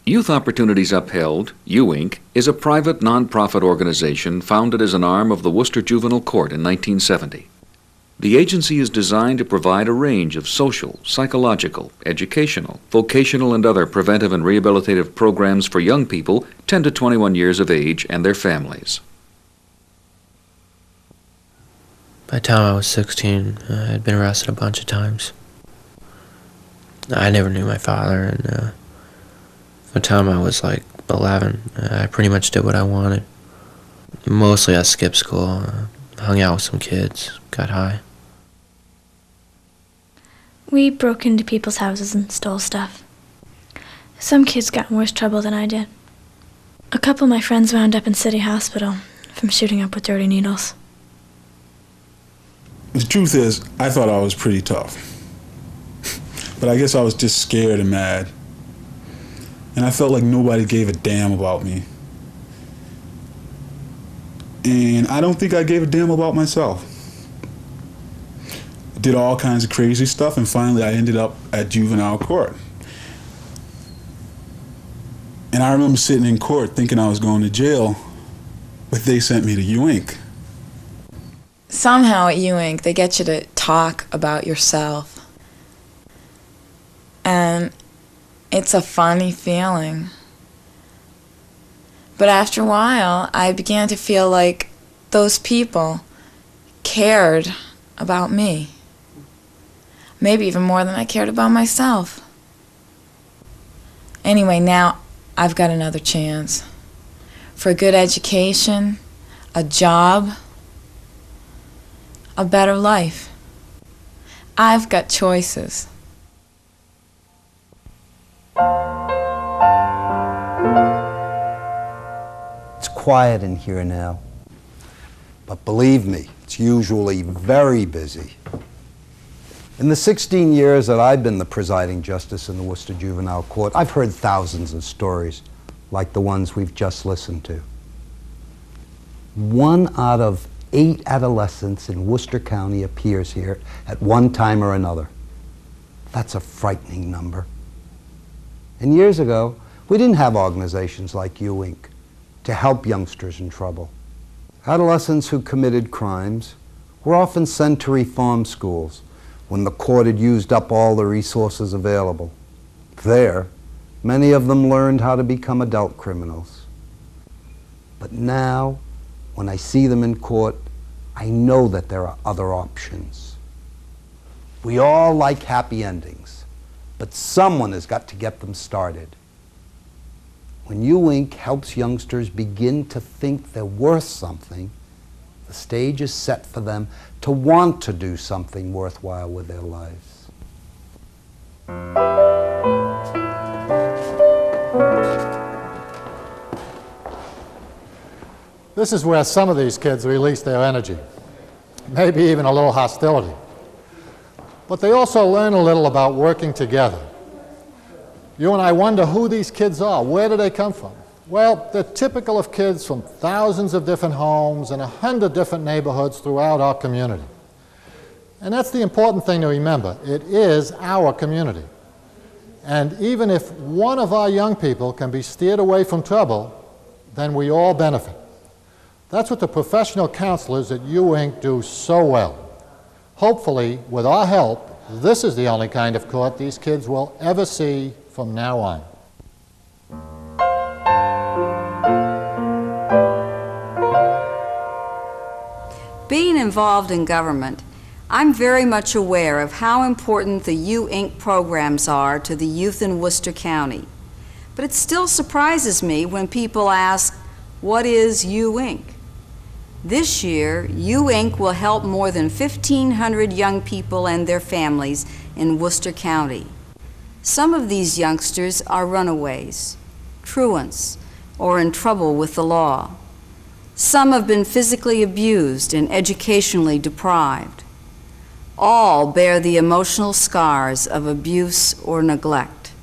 Youth Opportunities Upheld, U Inc., is a private non-profit organization founded as an arm of the Worcester Juvenile Court in 1970. The agency is designed to provide a range of social, psychological, educational, vocational, and other preventive and rehabilitative programs for young people 10 to 21 years of age and their families. By the time I was 16, I had been arrested a bunch of times. I never knew my father, and by the time I was like 11, I pretty much did what I wanted. Mostly I skipped school, hung out with some kids, got high. We broke into people's houses and stole stuff. Some kids got in worse trouble than I did. A couple of my friends wound up in City Hospital from shooting up with dirty needles. The truth is, I thought I was pretty tough. But I guess I was just scared and mad. And I felt like nobody gave a damn about me. And I don't think I gave a damn about myself. I did all kinds of crazy stuff, and finally I ended up at juvenile court. And I remember sitting in court thinking I was going to jail, but they sent me to U Inc. Somehow at U Inc. they get you to talk about yourself. And it's a funny feeling. But after a while, I began to feel like those people cared about me. Maybe even more than I cared about myself. Anyway, now I've got another chance. For a good education, a job, a better life. I've got choices. It's quiet in here now, but believe me, it's usually very busy. In the 16 years that I've been the presiding justice in the Worcester Juvenile Court, I've heard thousands of stories like the ones we've just listened to. 1 out of 8 adolescents in Worcester County appears here at one time or another. That's a frightening number. And years ago, we didn't have organizations like U Inc. to help youngsters in trouble. Adolescents who committed crimes were often sent to reform schools when the court had used up all the resources available. There, many of them learned how to become adult criminals. But now, when I see them in court, I know that there are other options. We all like happy endings, but someone has got to get them started. When U Inc. helps youngsters begin to think they're worth something, the stage is set for them to want to do something worthwhile with their lives. This is where some of these kids release their energy, maybe even a little hostility. But they also learn a little about working together. You and I wonder who these kids are. Where do they come from? Well, they're typical of kids from thousands of different homes and 100 different neighborhoods throughout our community. And that's the important thing to remember. It is our community. And even if one of our young people can be steered away from trouble, then we all benefit. That's what the professional counselors at U Inc. do so well. Hopefully, with our help, this is the only kind of court these kids will ever see from now on. Being involved in government, I'm very much aware of how important the U Inc. programs are to the youth in Worcester County. But it still surprises me when people ask, what is U Inc.? This year, U Inc. will help more than 1,500 young people and their families in Worcester County. Some of these youngsters are runaways, truants, or in trouble with the law. Some have been physically abused and educationally deprived. All bear the emotional scars of abuse or neglect.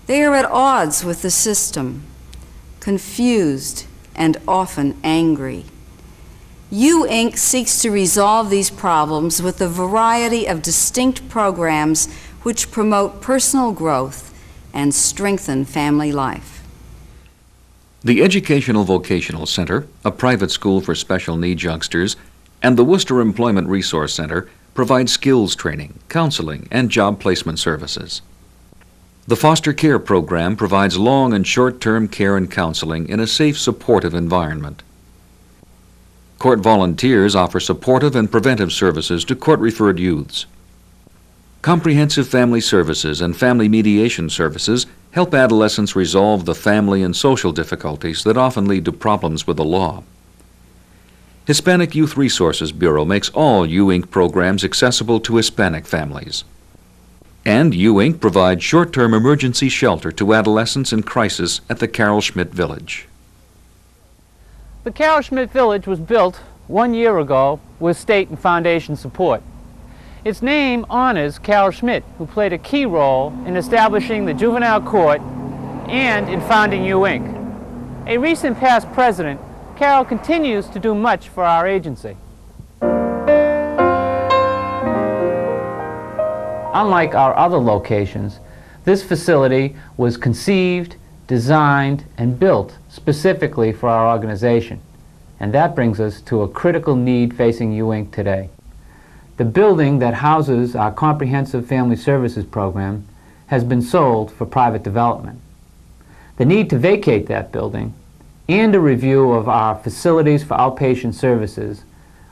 They are at odds with the system, confused and often angry. U Inc. seeks to resolve these problems with a variety of distinct programs which promote personal growth and strengthen family life. The Educational Vocational Center, a private school for special needs youngsters, and the Worcester Employment Resource Center provide skills training, counseling, and job placement services. The foster care program provides long and short-term care and counseling in a safe, supportive environment. Court volunteers offer supportive and preventive services to court-referred youths. Comprehensive family services and family mediation services help adolescents resolve the family and social difficulties that often lead to problems with the law. Hispanic Youth Resources Bureau makes all U-Inc programs accessible to Hispanic families. And U-Inc provides short-term emergency shelter to adolescents in crisis at the Carol Schmidt Village. The Carol Schmidt Village was built 1 year ago with state and foundation support. Its name honors Carol Schmidt, who played a key role in establishing the juvenile court and in founding U-Inc. A recent past president, Carol continues to do much for our agency. Unlike our other locations, this facility was conceived, designed, and built specifically for our organization. And that brings us to a critical need facing U-Inc today. The building that houses our Comprehensive Family Services program has been sold for private development. The need to vacate that building and a review of our facilities for outpatient services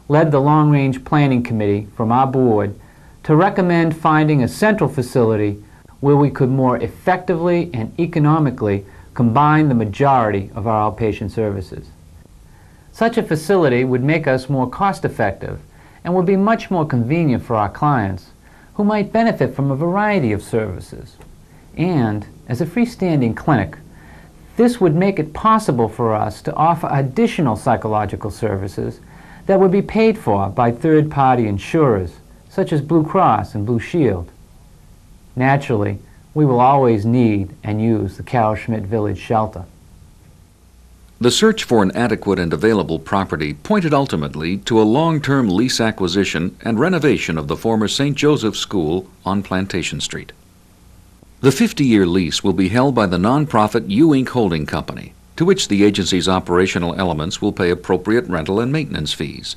led the Long-Range Planning Committee from our board to recommend finding a central facility where we could more effectively and economically combine the majority of our outpatient services. Such a facility would make us more cost-effective and would be much more convenient for our clients, who might benefit from a variety of services. And, as a freestanding clinic, this would make it possible for us to offer additional psychological services that would be paid for by third-party insurers, such as Blue Cross and Blue Shield. Naturally, we will always need and use the Carol Schmidt Village shelter. The search for an adequate and available property pointed ultimately to a long-term lease acquisition and renovation of the former St. Joseph's School on Plantation Street. The 50-year lease will be held by the nonprofit U-Inc Holding Company, to which the agency's operational elements will pay appropriate rental and maintenance fees.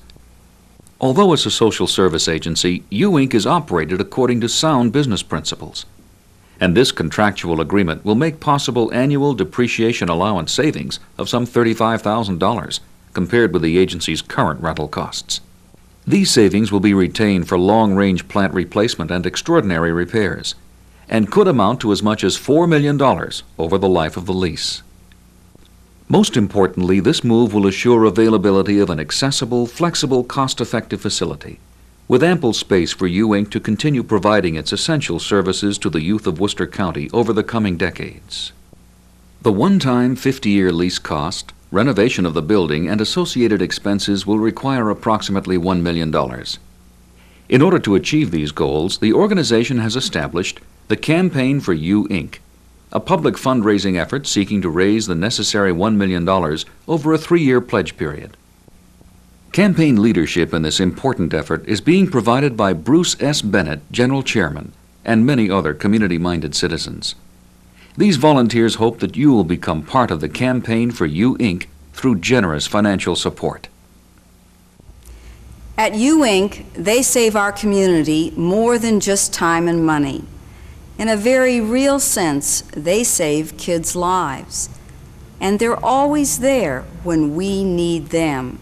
Although it's a social service agency, U-Inc is operated according to sound business principles. And this contractual agreement will make possible annual depreciation allowance savings of some $35,000 compared with the agency's current rental costs. These savings will be retained for long-range plant replacement and extraordinary repairs, and could amount to as much as $4 million over the life of the lease. Most importantly, this move will assure availability of an accessible, flexible, cost-effective facility, with ample space for U-Inc to continue providing its essential services to the youth of Worcester County over the coming decades. The one-time 50-year lease cost, renovation of the building, and associated expenses will require approximately $1 million. In order to achieve these goals, the organization has established the Campaign for U-Inc, a public fundraising effort seeking to raise the necessary $1 million over a 3-year pledge period. Campaign leadership in this important effort is being provided by Bruce S. Bennett, General Chairman, and many other community-minded citizens. These volunteers hope that you will become part of the Campaign for U-Inc through generous financial support. At U-Inc, they save our community more than just time and money. In a very real sense, they save kids' lives. And they're always there when we need them.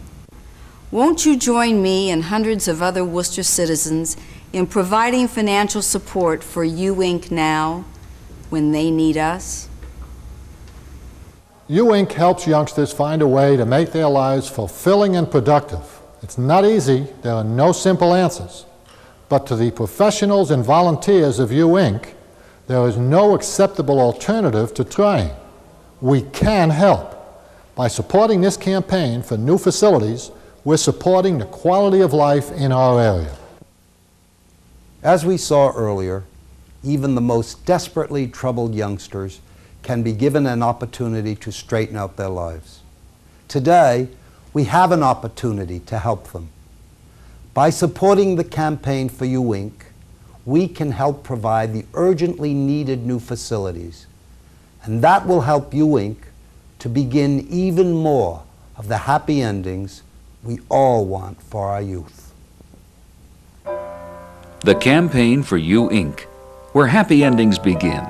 Won't you join me and hundreds of other Worcester citizens in providing financial support for U-Inc now, when they need us? U-Inc helps youngsters find a way to make their lives fulfilling and productive. It's not easy, there are no simple answers. But to the professionals and volunteers of U-Inc, there is no acceptable alternative to trying. We can help. By supporting this campaign for new facilities, we're supporting the quality of life in our area. As we saw earlier, even the most desperately troubled youngsters can be given an opportunity to straighten out their lives. Today, we have an opportunity to help them. By supporting the Campaign for U-Inc, we can help provide the urgently needed new facilities. And that will help You Inc. to begin even more of the happy endings we all want for our youth. The campaign for You Inc., where happy endings begin.